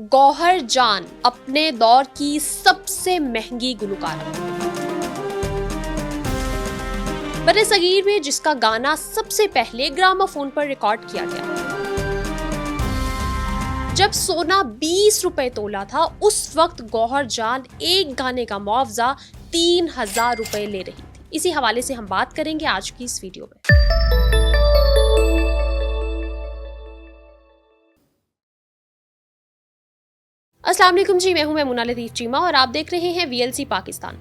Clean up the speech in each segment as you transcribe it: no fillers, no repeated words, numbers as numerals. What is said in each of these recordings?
गौहर जान अपने दौर की सबसे महंगी गुलकार, बरसगीर में जिसका गाना सबसे पहले ग्रामोफोन पर रिकॉर्ड किया गया। जब सोना 20 रुपए तोला था, उस वक्त गौहर जान एक गाने का मुआवजा 3000 रुपए ले रही थी। इसी हवाले से हम बात करेंगे आज की इस वीडियो में। अस्सलाम वालेकुम जी, मैं हूं मैमुना लतीफ चीमा और आप देख रहे हैं वीएलसी पाकिस्तान।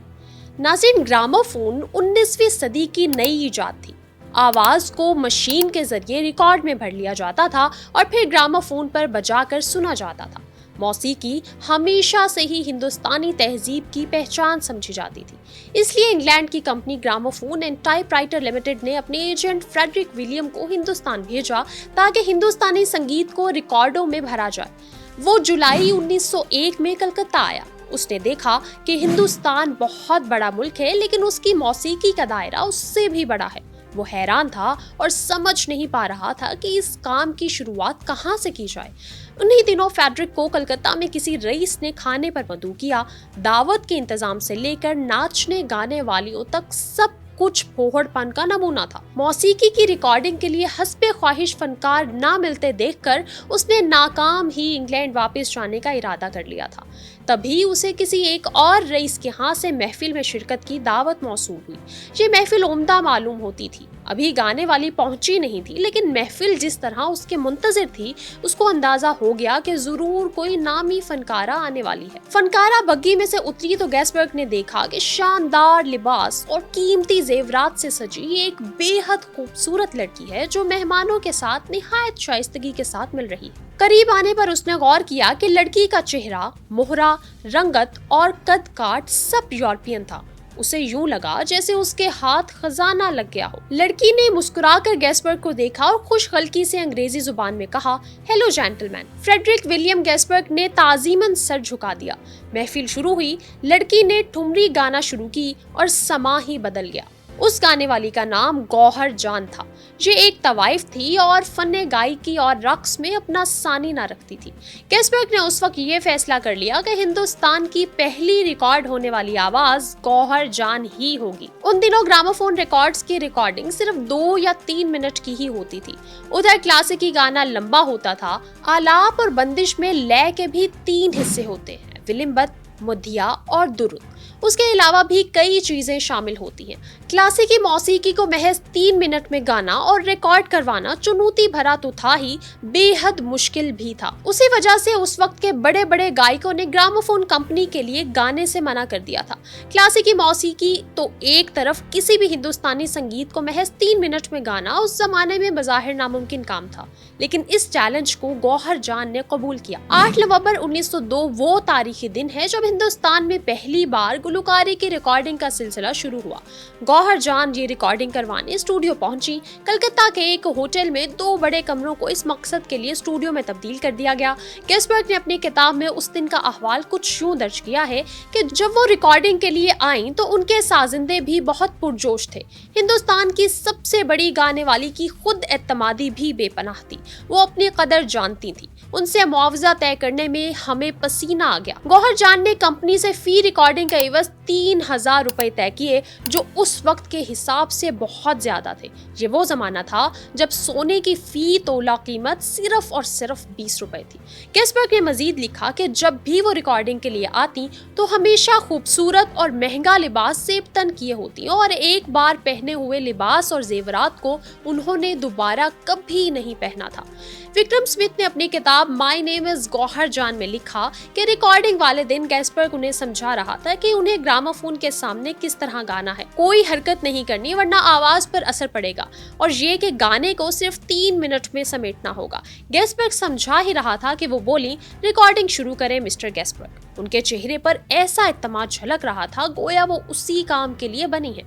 नाज़रीन, ग्रामोफोन 19वीं सदी की नई ईजाद थी। आवाज को मशीन के जरिए रिकॉर्ड में भर लिया जाता था और फिर ग्रामोफोन पर बजाकर सुना जाता था। मौसीकी हमेशा से ही हिंदुस्तानी तहजीब की पहचान समझी जाती थी। इसलिए इंग्लैंड की company gramophone and typewriter limited ने अपने एजेंट फ्रेडरिक विलियम को हिंदुस्तान भेजा ताकि हिंदुस्तानी संगीत को रिकॉर्डों में भरा जाए। वो जुलाई 1901 में कलकत्ता आया। उसने देखा कि हिंदुस्तान बहुत बड़ा मुल्क है, लेकिन उसकी मौसीकी का दायरा उससे भी बड़ा है। वो हैरान था और समझ नहीं पा रहा था कि इस काम की शुरुआत कहाँ से की जाए। उन्हीं दिनों फ्रेडरिक को कलकत्ता में किसी रईस ने खाने पर मदऊ किया। दावत के इंतजाम से लेकर नाचने गाने वालियों तक सब कुछ फोहड़पन का नमूना था। मौसीकी की रिकॉर्डिंग के लिए हस्बे ख्वाहिश फनकार ना मिलते देखकर उसने नाकाम ही इंग्लैंड वापस जाने का इरादा कर लिया था। तभी उसे किसी एक और रईस के यहाँ से महफिल में शिरकत की दावत मौसूल हुई। ये महफिल उम्दा मालूम होती थी। अभी गाने वाली पहुंची नहीं थी, लेकिन महफिल जिस तरह उसके मुंतजिर थी, उसको अंदाजा हो गया कि जरूर कोई नामी फनकारा आने वाली है। फनकारा बग्गी में से उतरी तो गैसबर्ग ने देखा कि शानदार लिबास और कीमती जेवरात से सजी एक बेहद खूबसूरत लड़की है जो मेहमानों के साथ निहायत शाइस्तगी के साथ मिल रही है। करीब आने पर उसने गौर किया कि लड़की का चेहरा, मोहरा, रंगत और कद काट सब यूरोपियन था। उसे यूं लगा जैसे उसके हाथ खजाना लग गया हो। लड़की ने मुस्कुराकर गैसबर्ग को देखा और खुशखल्की से अंग्रेजी जुबान में कहा, hello gentleman. Frederick William Gaisberg ने ताजीमन सर झुका दिया। महफिल शुरू हुई। लड़की ने ठुमरी गाना शुरू की और समा ही बदल गया। उस गाने वाली का नाम गौहर जान था। ये एक तवाइफ थी और फन्ने गायकी और रक्स में अपना सानी ना रखती थी। गैसबर्ग ने उस वक्त ये फैसला कर लिया कि हिंदुस्तान की पहली रिकॉर्ड होने वाली आवाज गौहर जान ही होगी। उन दिनों ग्रामोफोन रिकॉर्ड्स की रिकॉर्डिंग सिर्फ 2 या 3 मिनट की ही होती थी। उधर क्लासिकी गाना लंबा होता था। आलाप और बंदिश में लय के भी 3 हिस्से होते हैं, विलिम्बत, मुद्दिया और दुरुद। उसके अलावा भी कई चीजें शामिल होती हैं। क्लासिकी मौसीकी को महज 3 मिनट में गाना और रिकॉर्ड करवाना चुनौती भरा तो था ही, बेहद मुश्किल भी था। उसी वजह से उस वक्त के बड़े बड़े गायकों ने ग्रामोफोन कंपनी के लिए गाने से मना कर दिया था। क्लासिकी मौसीकी तो एक तरफ, किसी भी हिंदुस्तानी संगीत को महज 3 मिनट में गाना उस जमाने में बज़ाहिर नामुमकिन काम था, लेकिन इस चैलेंज को गौहर जान ने कबूल किया। 8 नवंबर 1902 वो तारीखी दिन है जब हिंदुस्तान में पहली बार गुलकारी की रिकॉर्डिंग का सिलसिला शुरू हुआ। गौहर जान ये रिकॉर्डिंग करवाने स्टूडियो पहुंची। कलकत्ता के एक होटल में 2 बड़े कमरों को इस मकसद के लिए स्टूडियो में तब्दील कर दिया गया। गैसबर्ग ने अपनी किताब में उस दिन का अहवाल कुछ यूं दर्ज किया है कि जब वो रिकॉर्डिंग के लिए आईं तो उनके साजिंदे भी बहुत पुरजोश थे। हिंदुस्तान की सबसे बड़ी गाने वाली की खुद एतमादी भी बेपनाह थी। वो अपनी कदर जानती थी। उनसे मुआवजा तय करने में हमें पसीना आ गया। गौहर जान ने कंपनी से फी रिकॉर्डिंग का एवज 3000 रुपए तय किए, जो उस वक्त के हिसाब से बहुत ज्यादा थे। ये वो जमाना था जब सोने की फी तोला कीमत सिर्फ और सिर्फ 20 रुपए थी। गैसबर्ग ने मजीद लिखा कि जब भी वो रिकॉर्डिंग के लिए आती तो हमेशा खूबसूरत और महंगा लिबास सेबतन किए होती और एक बार पहने हुए लिबास और जेवरात को उन्होंने दोबारा कभी नहीं पहना था। विक्रम स्मिथ ने अपनी किताब माय नेम इज गौहर जान में लिखा कि रिकॉर्डिंग वाले दिन गैसबर्ग उन्हें समझा रहा था कि उन्हें ग्रामोफोन के सामने किस तरह गाना है। कोई हरकत नहीं करनी वरना आवाज पर असर पड़ेगा, और ये कि गाने को सिर्फ 3 मिनट में समेटना होगा। गैसबर्ग समझा ही रहा था कि वो बोली, रिकॉर्डिंग शुरू करें मिस्टर गैसबर्ग। उनके चेहरे पर ऐसा इत्तेमाद झलक रहा था गोया वो उसी काम के लिए बनी है।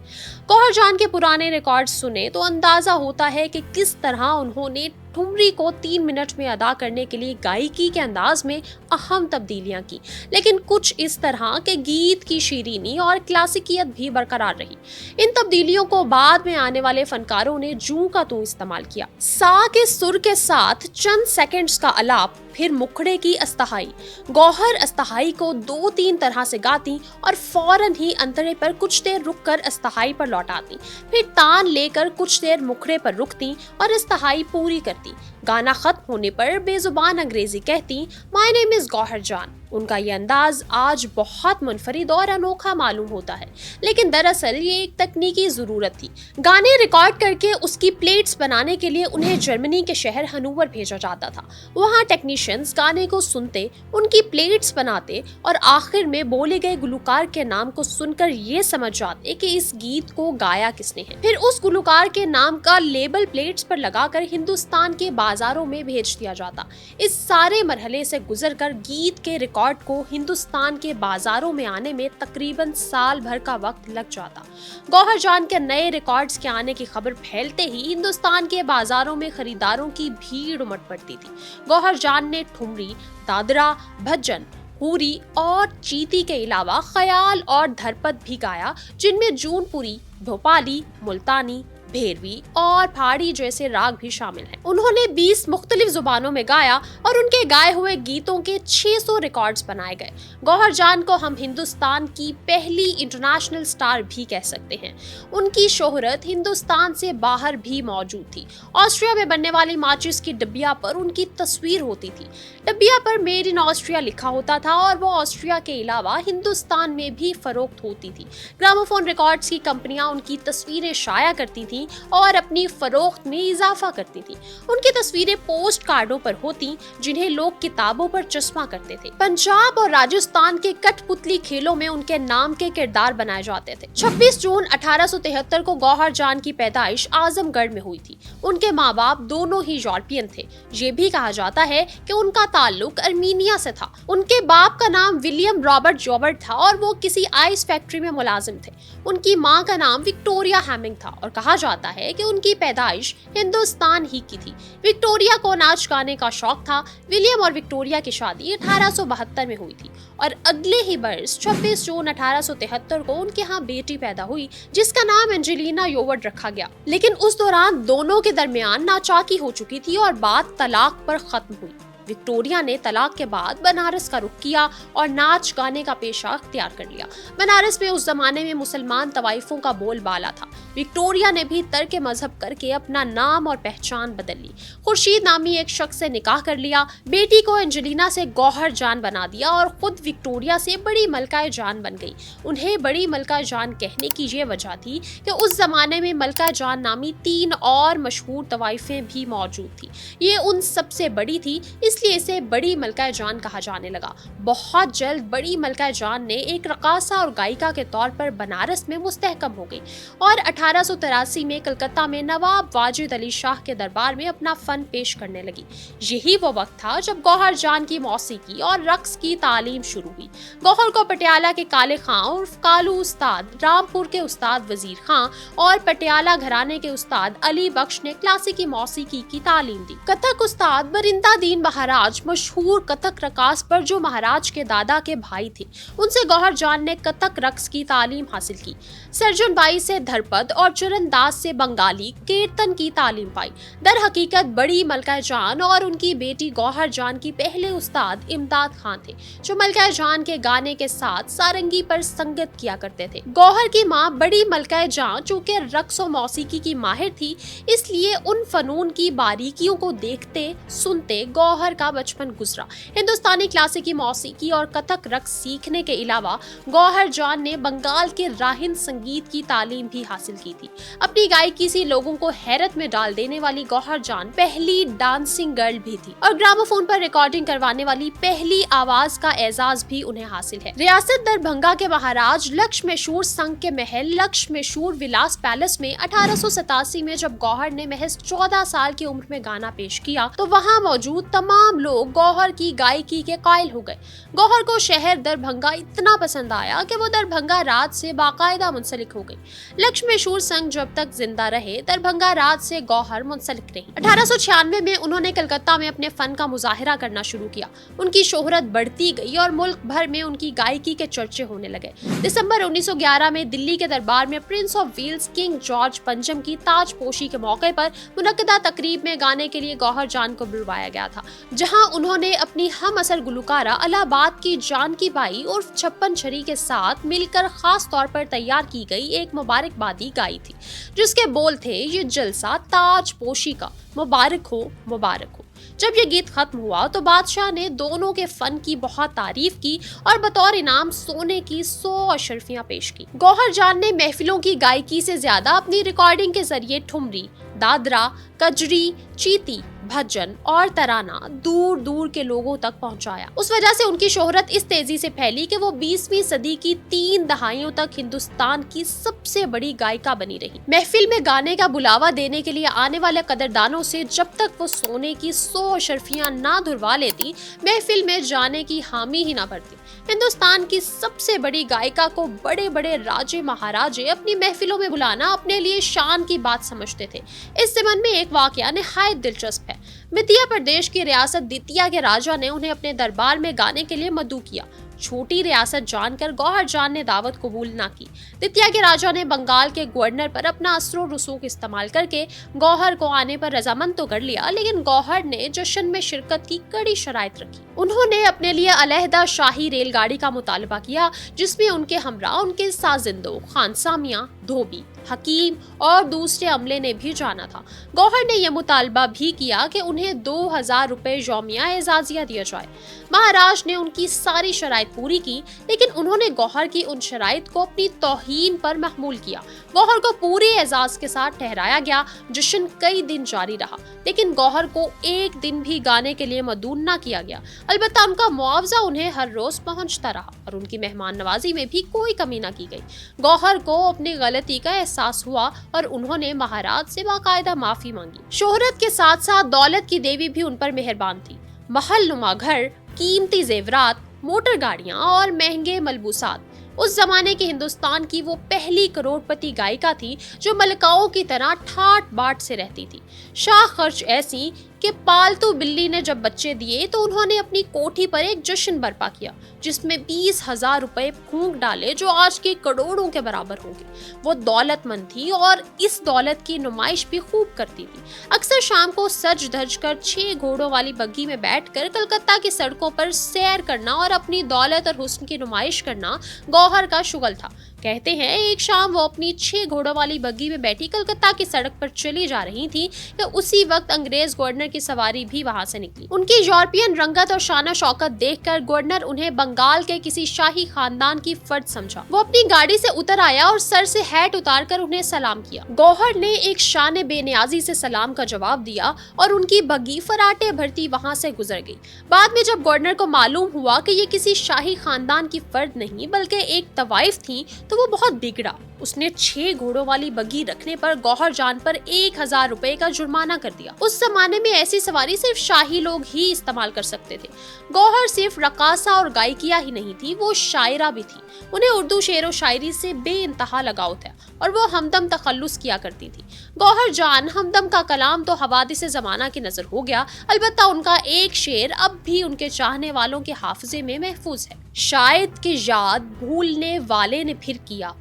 गौहर जान के पुराने रिकॉर्ड सुने तो अंदाजा होता है कि किस तरह उन्होंने ठुमरी को 3 मिनट में अदा करने के लिए गायकी के अंदाज में अहम तब्दीलियां की, लेकिन कुछ इस तरह के गीत की शीरीनी और क्लासिकियत भी बरकरार रही। इन तब्दीलियों को बाद में आने वाले फनकारों ने जूं का तू इस्तेमाल किया। सा के सुर के साथ चंद सेकंड्स का अलाप, फिर मुखड़े की अस्तहाई। गौहर अस्तहाई को 2-3 तरह से गाती और फौरन ही अंतरे पर कुछ देर रुककर अस्तहाई पर लौटाती, फिर तान लेकर कुछ देर मुखड़े पर रुकती और अस्तहाई पूरी करती। गाना खत्म होने पर बेजुबान अंग्रेजी कहती, माय नेम इज गौहर जान। उनका ये अंदाज आज बहुत मुनफरिद और अनोखा मालूम होता है, लेकिन दरअसल ये एक तकनीकी जरूरत थी। गाने रिकॉर्ड करके उसकी प्लेट्स बनाने के लिए उन्हें जर्मनी के शहर हनोवर भेजा जाता था। वहाँ टेक्नीशियंस गाने को सुनते, उनकी प्लेट्स बनाते और आखिर में बोले गए गुलकार के नाम को सुनकर ये समझ जाते कि इस गीत को गाया किसने है। फिर उस गुलकार के नाम का लेबल प्लेट्स पर लगाकर हिंदुस्तान के बाजारों में भेज दिया जाता। इस सारे मरहले से गुजरकर गीत के रिकॉर्ड को हिंदुस्तान के बाजारों में आने में तकरीबन साल भर का वक्त लग जाता। गौहर जान के नए रिकॉर्ड्स के आने की खबर फैलते ही हिंदुस्तान के बाजारों में खरीदारों की भीड़ उमड़ पड़ती थी। गौहर जान ने ठुमरी, दादरा, भजन, हुरी और चीती के अलावा ख्याल और धरपद भी गाया, जिनमें जूनपुरी, भोपाली, मुल्तानी, भेरवी और पहाड़ी जैसे राग भी शामिल हैं। उन्होंने 20 मुख्तलिफ जुबानों में गाया और उनके गाए हुए गीतों के 600 रिकॉर्ड्स बनाए गए। गौहर जान को हम हिंदुस्तान की पहली इंटरनेशनल स्टार भी कह सकते हैं। उनकी शोहरत हिंदुस्तान से बाहर भी मौजूद थी। ऑस्ट्रिया में बनने वाली माचिस की डिब्बिया पर उनकी तस्वीर होती थी। डिब्बिया पर मेड इन ऑस्ट्रिया लिखा होता था और वो ऑस्ट्रिया के अलावा हिंदुस्तान में भी फरोख्त होती थी। ग्रामोफोन रिकॉर्ड्स की कंपनियां उनकी तस्वीरें शाया करती थी और अपनी फरोख्त में इजाफा करती थी। उनकी तस्वीरें पोस्ट कार्डों पर होती, जिन्हें लोग किताबों पर चश्मा करते थे। पंजाब और राजस्थान के कठपुतली खेलों में उनके नाम के किरदार बनाए जाते थे। 26 जून 1873 को गौहर जान की पैदाइश आजमगढ़ में हुई थी। उनके माँ बाप दोनों ही यूरोपियन थे। ये भी कहा जाता है कि उनका ताल्लुक अर्मीनिया से था। उनके बाप का नाम विलियम रॉबर्ट जॉबर्ट था और वो किसी आइस फैक्ट्री में मुलाजिम थे। उनकी माँ का नाम विक्टोरिया हैमिंग था और कहा जाता है कि उनकी पैदाइश हिंदुस्तान ही की थी। विक्टोरिया को नाच गाने का शौक था। विलियम और विक्टोरिया की शादी 1872 में हुई थी और अगले ही वर्ष 26 जून 1873 को उनके यहाँ बेटी पैदा हुई, जिसका नाम एंजेलिना योवर्ड रखा गया। लेकिन उस दौरान दोनों के दरमियान नाचाकी हो चुकी थी और बात तलाक पर खत्म हुई। विक्टोरिया ने तलाक के बाद बनारस का रुख किया और नाच गाने का पेशा अख्तियार कर लिया। बनारस में उस जमाने में मुसलमान तवाइफों का बोलबाला था। विक्टोरिया ने भी तर्क मजहब करके अपना नाम और पहचान बदल ली। खुर्शीद नामी एक शख्स से निकाह कर लिया। बेटी को एंजेलिना से गौहर जान बना दिया और खुद विक्टोरिया से बड़ी मलकाए जान बन गई। उन्हें बड़ी मलकाए जान कहने की ये वजह थी कि उस जमाने में मलकाए जान नामी 3 और मशहूर तवाइफें भी मौजूद थी। ये उन सबसे बड़ी थी, इसलिए इसे बड़ी मलकाए जान कहा जाने लगा। बहुत जल्द बड़ी मलकाए जान ने एक रकासा और गायिका के तौर पर बनारस में मुस्तहकम हो गई और 1883 में कलकत्ता में नवाब वाजिद अली शाह के दरबार में अपना फन पेश करने लगी। यही वो वक्त था जब गौहर जान की मौसीकी और रक्स की तालीम शुरू हुई। गौहर को पटियाला के काले खां उर्फ कालू उस्ताद, रामपुर के उस्ताद वजीर खां और पटियाला घराने के उस्ताद अली बख्श ने क्लासिकी मौसीकी की तालीम दी। कथक उस्ताद बरिंदा दीन महाराज मशहूर कथक रकास पर जो महाराज के दादा के भाई थे, उनसे गौहर जान ने कथक रक्स की तालीम हासिल की। सर्जन बाई से धरपद और चरणदास से बंगाली कीर्तन की तालीम पाई। दर हकीकत बड़ी मलकाए जान और उनकी बेटी गौहर जान की पहले उस्ताद इमदाद खान थे, जो मलकाए जान के गाने के साथ सारंगी पर संगत किया करते थे। गौहर की माँ बड़ी मलकाए जान चूंकि रक्स और मौसीकी की माहिर थी, इसलिए उन फनून की बारीकियों को देखते सुनते गौहर का बचपन गुजरा। हिंदुस्तानी क्लासिकी मौसीकी और कथक रक्स सीखने के अलावा गौहर जान ने बंगाल के राहिन संगीत की तालीम भी हासिल की थी। अपनी गायकी से लोगों को हैरत में डाल देने वाली गौहर जान पहली डांसिंग गर्ल भी थी और ग्रामोफोन पर रिकॉर्डिंग करवाने वाली पहली आवाज का एजाज भी उन्हें हासिल है। रियासत दरभंगा के महाराज लक्ष्मेशूर संघ के महल लक्ष्मेशूर विलास पैलेस में 1887 में जब गौहर ने महज 14 साल की उम्र में गाना पेश किया, तो वहां मौजूद तमाम लोग गौहर की गायकी के कायल हो गए। गौहर को शहर दरभंगा इतना पसंद आया कि वो दरभंगा राज से बाकायदा मुंसलिक हो गई। लक्ष्मेशूर मजदूर संघ जब तक जिंदा रहे, दरभंगा राज से गौहर मुंसलिक रही। 1896 में उन्होंने कलकत्ता में अपने फन का मुजाहिरा करना शुरू किया। उनकी शोहरत बढ़ती गई और मुल्क भर में उनकी गायकी के चर्चे होने लगे। दिसंबर 1911 में दिल्ली के दरबार में prince of Wales king George पंचम की ताजपोशी के मौके पर मुनक्कदा तकरीब में गाने के लिए गौहर जान को बुलवाया गया था, जहां उन्होंने अपनी हम असर गुलकारा इलाहाबाद की जानकी बाई और छप्पन छरी के साथ मिलकर खास तौर पर तैयार की गई एक मुबारकबादी गाई थी, जिसके बोल थे, ये जलसा ताजपोशी का मुबारक हो, मुबारक हो। जब ये गीत खत्म हुआ तो बादशाह ने दोनों के फन की बहुत तारीफ की और बतौर इनाम सोने की 100 अशर्फियां पेश की। गौहर जान ने महफिलों की गायकी से ज्यादा अपनी रिकॉर्डिंग के जरिए ठुमरी, दादरा, कजरी, चीती, भजन और तराना दूर दूर के लोगों तक पहुंचाया। उस वजह से उनकी शोहरत इस तेजी से फैली कि वो 20वीं सदी की 3 दहाइयों तक हिंदुस्तान की सबसे बड़ी गायिका बनी रही। महफिल में गाने का बुलावा देने के लिए आने वाले कदरदानों से जब तक वो सोने की 100 अशर्फियां ना धुलवा लेती, महफिल में जाने की हामी ही ना भरती। हिंदुस्तान की सबसे बड़ी गायिका को बड़े बड़े राजे महाराजे अपनी महफिलों में बुलाना अपने लिए शान की बात समझते थे। इस संबंध में एक वाकया निहायत दिलचस्प है। विदिया प्रदेश की रियासत दितिया के राजा ने उन्हें अपने दरबार में गाने के लिए मदऊ किया। छोटी रियासत जानकर गौहर जान ने दावत कबूल ना की। दितिया के राजा ने बंगाल के गवर्नर पर अपना असरो रसूख इस्तेमाल करके गौहर को आने पर रजामंद तो कर लिया, लेकिन गौहर ने जश्न में शिरकत की कड़ी शराइत रखी। उन्होंने अपने लिए अलहदा शाही रेलगाड़ी का मुतालबा किया, जिसमें उनके हमरा उनके साजिंदों खानसामियां, धोबी, हकीम और दूसरे अमले ने भी जाना था। गौहर ने यह मुतालबा भी किया कि उन्हें 2000 रुपए यौमिया एजाजिया दिया जाए। महाराज ने उनकी सारी शराइत पूरी की, लेकिन उन्होंने गौहर की उन शराइत को अपनी तौहीन पर महमूल किया। गौहर को पूरे एजाज के साथ ठहराया गया। जश्न कई दिन जारी रहा, लेकिन गौहर को एक दिन भी गाने के लिए मदून ना किया गया। अलबत्ता उनका मुआवजा उन्हें हर रोज पहुंचता रहा और उनकी मेहमान नवाजी में भी कोई कमी ना की गई। गौहर को अपनी गलती का एहसास हुआ और उन्होंने महाराज से बाकायदा माफी मांगी। शोहरत के साथ साथ दौलत की देवी भी उन पर मेहरबान थी। महल नुमा घर, कीमती जेवरात, मोटर गाड़ियां और महंगे मलबूसात। उस जमाने के हिंदुस्तान की वो पहली करोड़पति गायिका थी जो मलकाओं की तरह ठाट बाट से रहती थी। शाह खर्च ऐसी कि पालतू बिल्ली ने जब बच्चे दिए तो उन्होंने अपनी कोठी पर एक जश्न बर्पा किया, जिसमें 20,000 रुपए फूंक डाले, जो आज के करोड़ों के बराबर होंगे। वो दौलतमंद थी और इस दौलत की नुमाइश भी खूब करती थी। अक्सर शाम को सज धज कर 6 घोड़ों वाली बग्गी में बैठकर कलकत्ता की सड़कों पर सैर करना और अपनी दौलत और हुस्न की नुमाइश करना गौहर का शुगल था। कहते हैं एक शाम वो अपनी 6 घोड़ों वाली बग्गी में बैठी कलकत्ता की सड़क पर चली जा रही थी कि उसी वक्त अंग्रेज गवर्नर की सवारी भी वहां से निकली। उनकी यूरोपियन रंगत और शाना शौकत देखकर गवर्नर उन्हें बंगाल के किसी शाही खानदान की फर्द समझा। वो अपनी गाड़ी से उतर आया और सर से हैट उतारकर उन्हें सलाम किया। गौहर ने एक शान बेनियाजी से सलाम का जवाब दिया और उनकी बग्गी फराटे भरती वहां से गुजर गई। बाद में जब गवर्नर को मालूम हुआ कि ये किसी शाही खानदान की फर्द नहीं बल्कि एक तवाइफ थी, तो वो बहुत बिगड़ा। उसने 6 घोड़ों वाली बग्गी रखने पर गौहर जान पर 1000 रुपए का जुर्माना कर दिया। उस जमाने में ऐसी सवारी सिर्फ शाही लोग ही इस्तेमाल कर सकते थे। गौहर सिर्फ रकासा और गायकिया ही नहीं थी, वो शायरा भी थी। उन्हें उर्दू शेर व शायरी से बेइंतहा लगाव था और वो हमदम तखल्लुस किया करती थी। गौहर जान हमदम का कलाम तो हवादिस जमाना की नजर हो गया, अलबत्ता उनका एक शेर अब भी उनके चाहने वालों के हाफिजे में महफूज है। शायद के याद भूलने वाले ने फिर किया,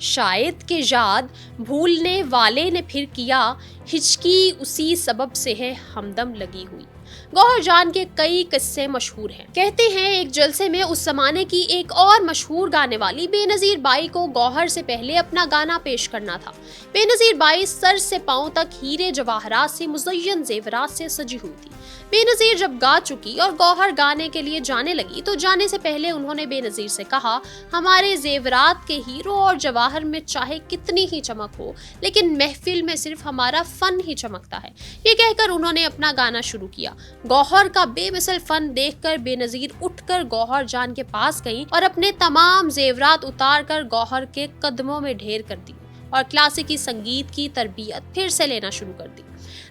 शायद के याद भूलने वाले ने फिर किया, हिचकी उसी सबब से है हमदम लगी हुई। गौहर जान के कई किस्से मशहूर हैं। कहते हैं एक जलसे में उस जमाने की एक और मशहूर गाने वाली बेनजीर बाई को गौहर से पहले अपना गाना पेश करना था। बेनजीर बाई सर से पांव तक हीरे जवाहरात से मुज़य्यन जेवरात से सजी हुई थी। बेनजीर जब गा चुकी और गौहर गाने के लिए जाने लगी तो जाने से पहले उन्होंने बेनजीर से कहा, हमारे जेवरात के हीरो और जवाहर में चाहे कितनी ही चमक हो, लेकिन महफिल में सिर्फ हमारा फन ही चमकता है। ये कहकर उन्होंने अपना गाना शुरू किया। गौहर का बेमिसल फन देखकर बेनजीर उठकर गौहर जान के पास गई और अपने तमाम जेवरात उतार कर गौहर के कदमों में ढेर कर दी और क्लासिकी संगीत की तरबियत फिर से लेना शुरू कर दी।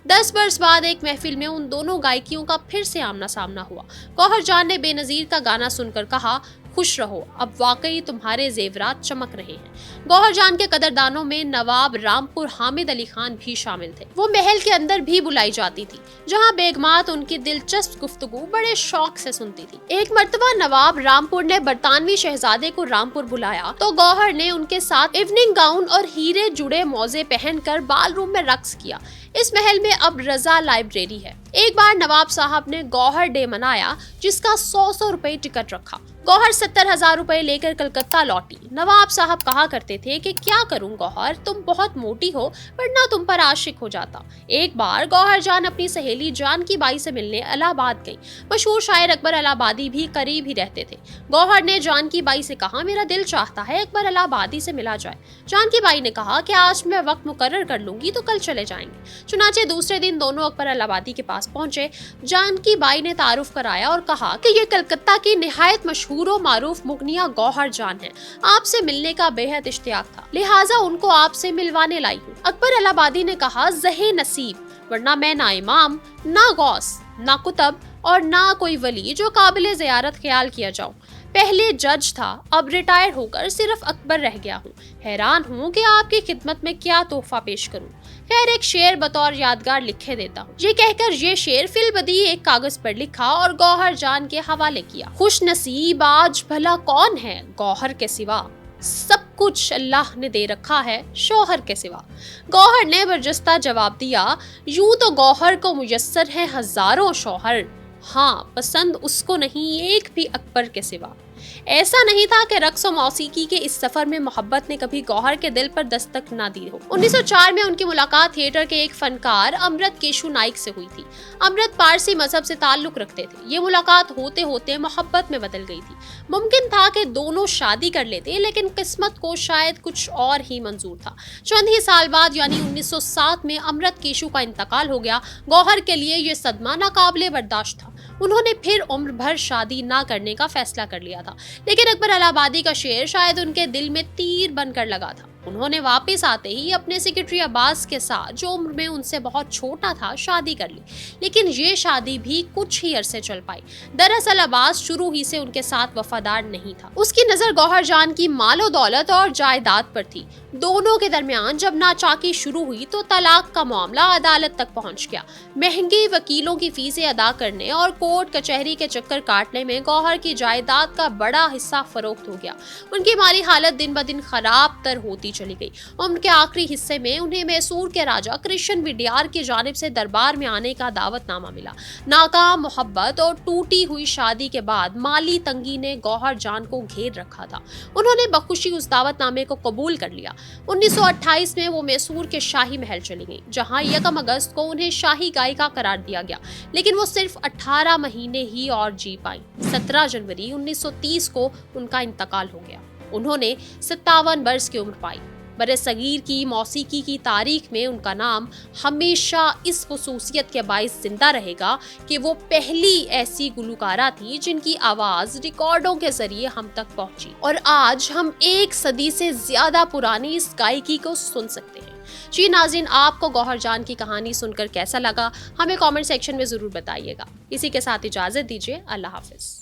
10 वर्ष बाद एक महफिल में उन दोनों गायकियों का फिर से आमना सामना हुआ। गौहर जान ने बेनजीर का गाना सुनकर कहा, खुश रहो, अब वाकई तुम्हारे जेवरात चमक रहे हैं। गौहर जान के कदरदानों में नवाब रामपुर हामिद अली खान भी शामिल थे। वो महल के अंदर भी बुलाई जाती थी, जहाँ बेगमात उनकी दिलचस्प गुफ्तगू बड़े शौक से सुनती थी। एक मर्तबा नवाब रामपुर ने बरतानवी शहजादे को रामपुर बुलाया तो गौहर ने उनके साथ इवनिंग गाउन और हीरे जुड़े मौजे पहनकर बाल रूम में रक्स किया। इस महल में अब रजा लाइब्रेरी है। एक बार नवाब साहब ने गौहर डे मनाया, जिसका 100 रुपए टिकट रखा। गौहर 70,000 रुपए लेकर कलकत्ता लौटी। नवाब साहब कहा करते थे कि क्या करूं गौहर, तुम बहुत मोटी हो, वरना तुम पर आशिक हो जाता। एक बार गौहर जान अपनी सहेली जानकी बाई से मिलने इलाहाबाद गई। मशहूर शायर अकबर इलाहाबादी भी करीब ही रहते थे। गौहर ने जानकी बाई से कहा, मेरा दिल चाहता है अकबर इलाहाबादी से मिला जाए। जानकी बाई ने कहा कि आज मैं वक्त मुकर्रर कर लूंगी तो कल चले जाएंगे। चुनाचे दूसरे दिन दोनों अकबर इलाहाबादी के पास पहुंचे। जानकी बाई ने तारुफ कराया और कहा कि ये कलकत्ता की निहायत मशहूर मारूफ मुगनिया गौहर जान है, आपसे मिलने का बेहद इश्तियाक था, लिहाजा उनको आपसे मिलवाने लाई हूँ। अकबर इलाहाबादी ने कहा, ज़हे नसीब, वरना मैं ना इमाम, ना गौस, ना कुतब और ना कोई वली जो काबिल ज़ियारत ख्याल किया जाऊं। पहले जज था, अब रिटायर होकर सिर्फ अकबर रह गया हूँ। हैरान हूँ कि आपकी खिदमत में क्या तोहफा पेश करूँ। खैर, एक शेर बतौर यादगार लिखे देता हूँ। ये कहकर ये शेर फिलबदी एक कागज पर लिखा और गौहर जान के हवाले किया। खुश नसीब आज भला कौन है गौहर के सिवा, सब कुछ अल्लाह ने दे रखा है शौहर के सिवा। गौहर ने बरजस्ता जवाब दिया, यूं तो गौहर को मुयस्सर है हजारों शौहर, हाँ पसंद उसको नहीं एक भी अकबर के सिवा। ऐसा नहीं था कि रक्स और मौसीकी के इस सफर में मोहब्बत ने कभी गौहर के दिल पर दस्तक ना दी हो। 1904 में उनकी मुलाकात थिएटर के एक फनकार अमृत केशु नाइक से हुई थी। अमृत पारसी मजहब से ताल्लुक रखते थे। ये मुलाकात होते होते मोहब्बत में बदल गई थी। मुमकिन था कि दोनों शादी कर लेते, लेकिन किस्मत को शायद कुछ और ही मंजूर था। चंद ही साल बाद यानी 1907 में अमृत केशु का इंतकाल हो गया। गौहर के लिए ये सदमा नाकाबिले बर्दाश्त था। उन्होंने फिर उम्र भर शादी ना करने का फैसला कर लिया था, लेकिन अकबर इलाहाबादी का शेर शायद उनके दिल में तीर बनकर लगा था। उन्होंने वापस आते ही अपने सेक्रेटरी अब्बास के साथ, जो उम्र में उनसे बहुत छोटा था, शादी कर ली। लेकिन ये शादी भी कुछ ही अरसे चल पाई। दरअसल अब्बास शुरू ही से उनके साथ वफादार नहीं था। उसकी नजर गौहर जान की मालो दौलत और जायदाद पर थी। दोनों के दरमियान जब नाचाकी शुरू हुई तो तलाक का मामला अदालत तक पहुंच गया। महंगे वकीलों की फीसें अदा करने और कोर्ट कचहरी के चक्कर काटने में गौहर की जायदाद का बड़ा हिस्सा फरोख्त हो गया। उनकी माली हालत दिन ब दिन खराब तर होती चली गई। उनके आखिरी हिस्से में उन्हें मैसूर के राजा कृष्ण विड्यार की जानिब से दरबार में आने का दावतनामा मिला। नाकाम मोहब्बत और टूटी हुई शादी के बाद माली तंगी ने गौहर जान को घेर रखा था। उन्होंने बखुशी उस दावतनामे को कबूल कर लिया। 1928 में वो मैसूर के शाही महल चली गई, जहां 1 अगस्त को उन्हें शाही गायिका करार दिया गया। लेकिन वो सिर्फ 18 महीने ही और जी पाई। 17 जनवरी 1930 को उनका इंतकाल हो गया। उन्होंने 57 वर्ष की उम्र पाई। बरसगीर की मौसीकी की तारीख में उनका नाम हमेशा इस खुसूसियत के बाइस जिंदा रहेगा कि वो पहली ऐसी गुलकारा थी जिनकी आवाज रिकॉर्डों के जरिए हम तक पहुंची, और आज हम 1 सदी से ज्यादा पुरानी इस गायकी को सुन सकते हैं। जी नाज़रीन, आपको गौहर जान की कहानी सुनकर कैसा लगा, हमें कमेंट सेक्शन में जरूर बताइएगा। इसी के साथ इजाजत दीजिए। अल्लाह हाफिज।